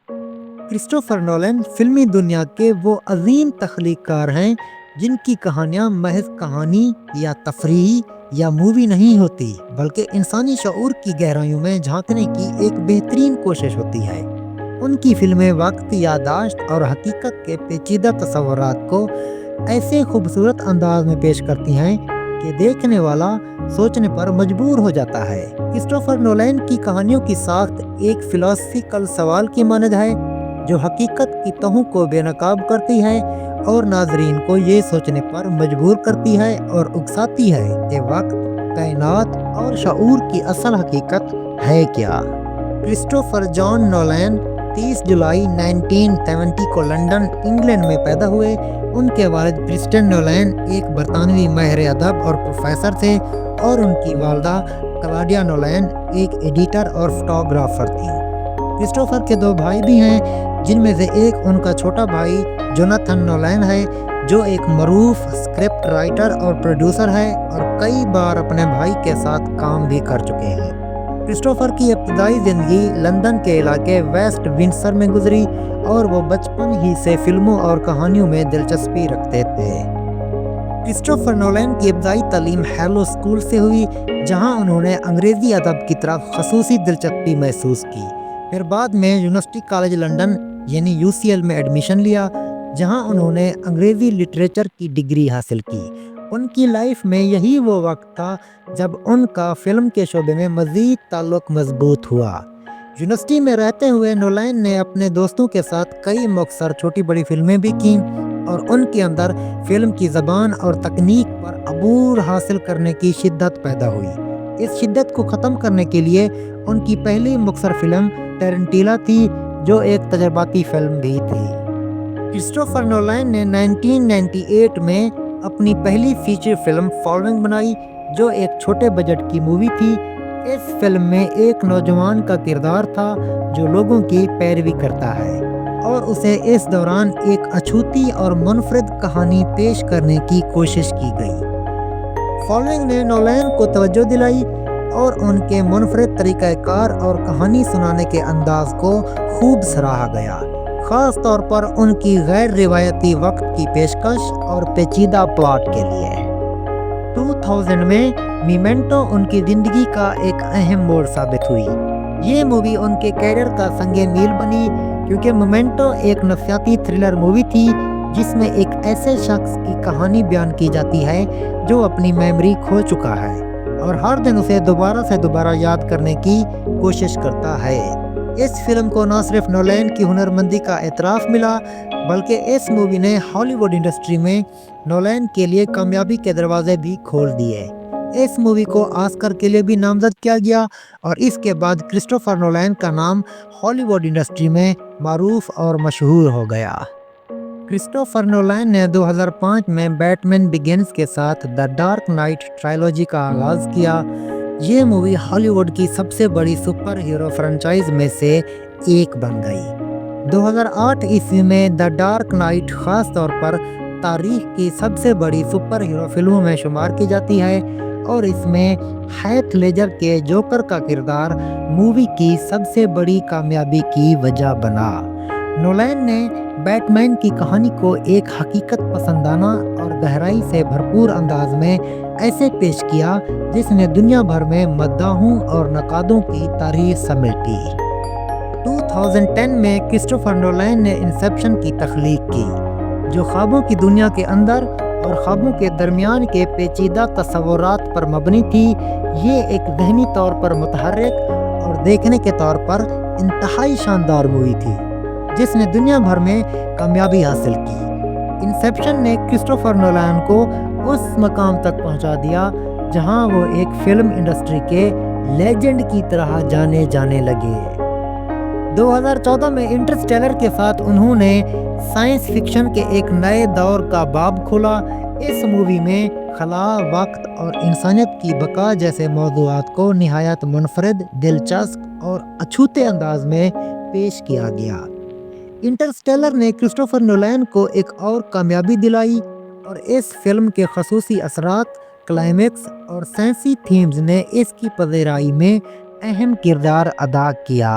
Christopher Nolan فلمی دنیا کے وہ عظیم تخلیق کار ہیں جن کی کہانیاں محض کہانی یا تفریح یا مووی نہیں ہوتی، بلکہ انسانی شعور کی گہرائیوں میں جھانکنے کی ایک بہترین کوشش ہوتی ہے۔ ان کی فلمیں وقت، یادداشت اور حقیقت کے پیچیدہ تصورات کو ایسے خوبصورت انداز میں پیش کرتی ہیں کہ دیکھنے والا سوچنے پر مجبور ہو جاتا ہے۔ کرسٹوفر نولن کی کہانیوں کی ساخت ایک فلسفیکل سوال کی مانند ہے جو حقیقت کی تہوں کو بے نقاب کرتی ہے اور ناظرین کو یہ سوچنے پر مجبور کرتی ہے اور اکساتی ہے کہ وقت، کائنات اور شعور کی اصل حقیقت ہے کیا۔ کرسٹوفر جان نولن 30 جولائی 1970 کو لندن، انگلینڈ میں پیدا ہوئے۔ ان کے والد پریسٹن نولن ایک برطانوی ماہر ادب اور پروفیسر تھے اور ان کی والدہ کلاڈیا نولن ایک ایڈیٹر اور فوٹوگرافر تھیں۔ کرسٹوفر کے 2 بھائی بھی ہیں، جن میں سے ایک ان کا چھوٹا بھائی جوناتھن نولن ہے جو ایک معروف اسکرپٹ رائٹر اور پروڈیوسر ہے اور کئی بار اپنے بھائی کے ساتھ کام بھی کر چکے ہیں۔ کرسٹوفر کی ابتدائی زندگی لندن کے علاقے ویسٹ ونڈسر میں گزری اور وہ بچپن ہی سے فلموں اور کہانیوں میں دلچسپی رکھتے تھے۔ کرسٹوفر نولن کی ابتدائی تعلیم ہیلو اسکول سے ہوئی، جہاں انہوں نے انگریزی ادب کی طرف خصوصی دلچسپی محسوس کی۔ پھر بعد میں یونیورسٹی کالج لندن یعنی UCL میں ایڈمیشن لیا، جہاں انہوں نے انگریزی لٹریچر کی ڈگری حاصل کی۔ ان کی لائف میں یہی وہ وقت تھا جب ان کا فلم کے شعبے میں مزید تعلق مضبوط ہوا۔ یونیورسٹی میں رہتے ہوئے نولن نے اپنے دوستوں کے ساتھ کئی مختصر چھوٹی بڑی فلمیں بھی کیں اور ان کے اندر فلم کی زبان اور تکنیک پر عبور حاصل کرنے کی شدت پیدا ہوئی۔ اس شدت کو ختم کرنے کے لیے ان کی پہلی مختصر فلم ٹیرنٹیلا تھی، جو ایک تجرباتی فلم بھی تھی۔ کرسٹوفر نولن نے 1998 میں اپنی پہلی فیچر فلم فالوئنگ بنائی، جو ایک چھوٹے بجٹ کی مووی تھی۔ اس فلم میں ایک نوجوان کا کردار تھا جو لوگوں کی پیروی کرتا ہے اور اسے اس دوران ایک اچھوتی اور منفرد کہانی پیش کرنے کی کوشش کی گئی۔ فالوئنگ نے نولن کو توجہ دلائی اور ان کے منفرد طریقہ کار اور کہانی سنانے کے انداز کو خوب سراہا گیا، خاص طور پر ان کی غیر روایتی وقت کی پیشکش اور پیچیدہ پلاٹ کے لیے۔ 2000 میں میمنٹو ان کی زندگی کا ایک اہم موڑ ثابت ہوئی۔ یہ مووی ان کے کیریئر کا سنگ میل بنی کیونکہ میمنٹو ایک نفسیاتی تھرلر مووی تھی جس میں ایک ایسے شخص کی کہانی بیان کی جاتی ہے جو اپنی میموری کھو چکا ہے اور ہر دن اسے دوبارہ سے دوبارہ یاد کرنے کی کوشش کرتا ہے۔ اس فلم کو نہ صرف نولن کی ہنرمندی کا اعتراف ملا، بلکہ اس مووی نے ہالی ووڈ انڈسٹری میں نولن کے لیے کامیابی کے دروازے بھی کھول دیے۔ اس مووی کو آسکر کے لیے بھی نامزد کیا گیا اور اس کے بعد کرسٹوفر نولن کا نام ہالی ووڈ انڈسٹری میں معروف اور مشہور ہو گیا۔ کرسٹوفر نولن نے 2005 میں بیٹمین بگنز کے ساتھ دی ڈارک نائٹ ٹرائلوجی کا آغاز کیا۔ یہ مووی ہالی ووڈ کی سب سے بڑی سپر ہیرو فرنچائز میں سے ایک بن گئی۔ 2008 عیسوی میں دی ڈارک نائٹ خاص طور پر تاریخ کی سب سے بڑی سپر ہیرو فلموں میں شمار کی جاتی ہے اور اس میں ہیتھ لیجر کے جوکر کا کردار مووی کی سب سے بڑی کامیابی کی وجہ بنا۔ نولن نے بیٹمین کی کہانی کو ایک حقیقت پسندانہ اور گہرائی سے بھرپور انداز میں ایسے پیش کیا جس نے دنیا بھر میں مداحوں اور نقادوں کی تعریف سمیٹی۔ 2010 میں کرسٹوفر نولن نے انسیپشن کی تخلیق کی، جو خوابوں کی دنیا کے اندر اور خوابوں کے درمیان کے پیچیدہ تصورات پر مبنی تھی۔ یہ ایک ذہنی طور پر متحرک اور دیکھنے کے طور پر انتہائی شاندار مووی تھی جس نے دنیا بھر میں کامیابی حاصل کی۔ انسیپشن نے کرسٹوفر نولن کو اس مقام تک پہنچا دیا جہاں وہ ایک فلم انڈسٹری کے لیجنڈ کی طرح جانے لگے۔ 2014 میں انٹرسٹیلر کے ساتھ انہوں نے سائنس فکشن کے ایک نئے دور کا باب کھولا۔ اس مووی میں خلا، وقت اور انسانیت کی بقا جیسے موضوعات کو نہایت منفرد، دلچسپ اور اچھوتے انداز میں پیش کیا گیا۔ انٹرسٹیلر نے کرسٹوفر نولن کو ایک اور کامیابی دلائی اور اس فلم کے خصوصی اثرات، کلائمیکس اور سائنسی تھیمز نے اس کی پذیرائی میں اہم کردار ادا کیا۔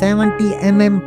70 mm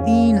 3